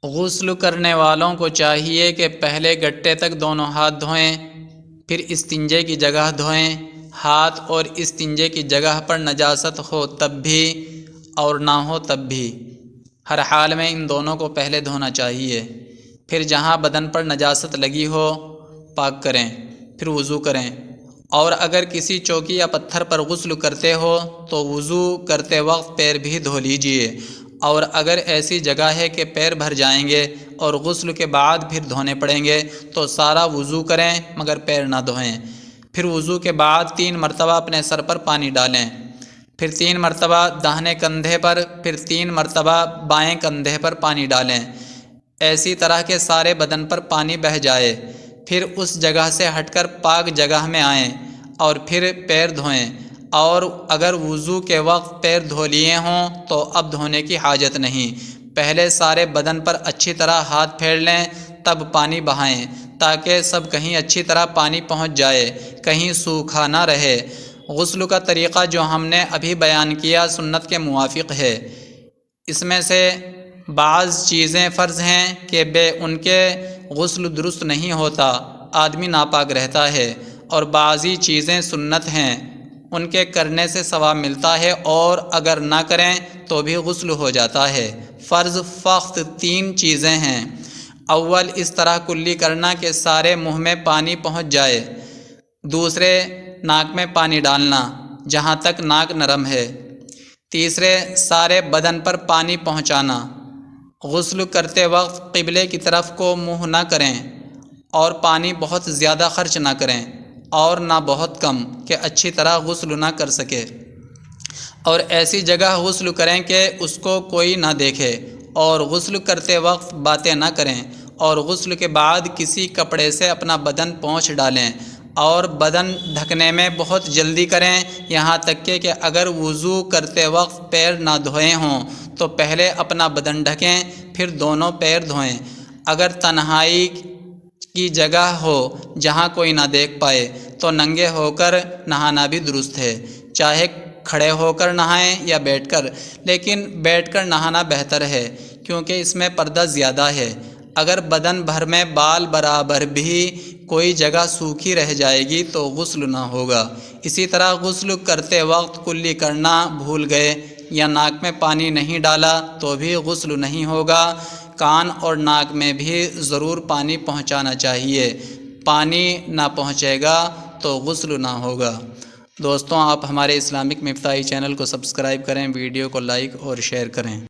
غسل کرنے والوں کو چاہیے کہ پہلے گٹے تک دونوں ہاتھ دھوئیں، پھر استنجے کی جگہ دھوئیں۔ ہاتھ اور استنجے کی جگہ پر نجاست ہو تب بھی اور نہ ہو تب بھی، ہر حال میں ان دونوں کو پہلے دھونا چاہیے۔ پھر جہاں بدن پر نجاست لگی ہو پاک کریں، پھر وضو کریں۔ اور اگر کسی چوکی یا پتھر پر غسل کرتے ہو تو وضو کرتے وقت پیر بھی دھو لیجئے، اور اگر ایسی جگہ ہے کہ پیر بھر جائیں گے اور غسل کے بعد پھر دھونے پڑیں گے تو سارا وضو کریں مگر پیر نہ دھوئیں۔ پھر وضو کے بعد 3 مرتبہ اپنے سر پر پانی ڈالیں، پھر 3 مرتبہ داہنے کندھے پر، پھر 3 مرتبہ بائیں کندھے پر پانی ڈالیں، ایسی طرح کہ سارے بدن پر پانی بہہ جائے۔ پھر اس جگہ سے ہٹ کر پاک جگہ میں آئیں اور پھر پیر دھوئیں، اور اگر وضو کے وقت پیر دھو لیے ہوں تو اب دھونے کی حاجت نہیں۔ پہلے سارے بدن پر اچھی طرح ہاتھ پھیر لیں، تب پانی بہائیں تاکہ سب کہیں اچھی طرح پانی پہنچ جائے، کہیں سوکھا نہ رہے۔ غسل کا طریقہ جو ہم نے ابھی بیان کیا سنت کے موافق ہے۔ اس میں سے بعض چیزیں فرض ہیں کہ بے ان کے غسل درست نہیں ہوتا، آدمی ناپاک رہتا ہے، اور بعضی چیزیں سنت ہیں، ان کے کرنے سے ثواب ملتا ہے، اور اگر نہ کریں تو بھی غسل ہو جاتا ہے۔ فرض فقط 3 چیزیں ہیں۔ اول، اس طرح کلی کرنا کہ سارے منہ میں پانی پہنچ جائے۔ دوسرے، ناک میں پانی ڈالنا جہاں تک ناک نرم ہے۔ تیسرے، سارے بدن پر پانی پہنچانا۔ غسل کرتے وقت قبلے کی طرف کو منہ نہ کریں، اور پانی بہت زیادہ خرچ نہ کریں اور نہ بہت کم کہ اچھی طرح غسل نہ کر سکے، اور ایسی جگہ غسل کریں کہ اس کو کوئی نہ دیکھے، اور غسل کرتے وقت باتیں نہ کریں، اور غسل کے بعد کسی کپڑے سے اپنا بدن پوچھ ڈالیں، اور بدن ڈھکنے میں بہت جلدی کریں، یہاں تک کہ اگر وضو کرتے وقت پیر نہ دھوئے ہوں تو پہلے اپنا بدن ڈھکیں پھر دونوں پیر دھوئیں۔ اگر تنہائی کی جگہ ہو جہاں کوئی نہ دیکھ پائے تو ننگے ہو کر نہانا بھی درست ہے، چاہے کھڑے ہو کر نہائیں یا بیٹھ کر، لیکن بیٹھ کر نہانا بہتر ہے کیونکہ اس میں پردہ زیادہ ہے۔ اگر بدن بھر میں بال برابر بھی کوئی جگہ سوکھی رہ جائے گی تو غسل نہ ہوگا۔ اسی طرح غسل کرتے وقت کلی کرنا بھول گئے یا ناک میں پانی نہیں ڈالا تو بھی غسل نہیں ہوگا۔ کان اور ناک میں بھی ضرور پانی پہنچانا چاہیے، پانی نہ پہنچے گا تو غسل نہ ہوگا۔ دوستوں، آپ ہمارے اسلامک مفتاحی چینل کو سبسکرائب کریں، ویڈیو کو لائک اور شیئر کریں۔